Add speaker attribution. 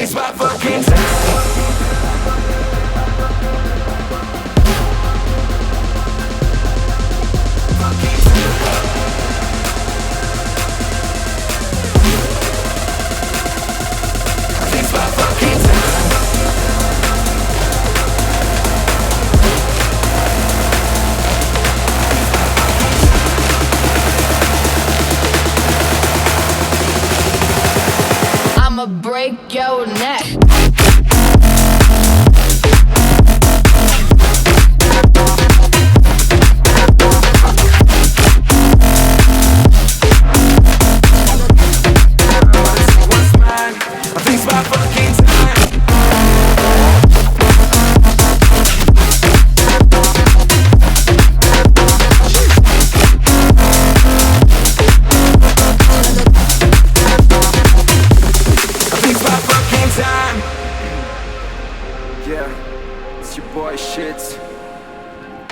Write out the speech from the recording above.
Speaker 1: think it's about fucking time.
Speaker 2: I'ma break your neck.
Speaker 1: Yeah, it's your boy Shits.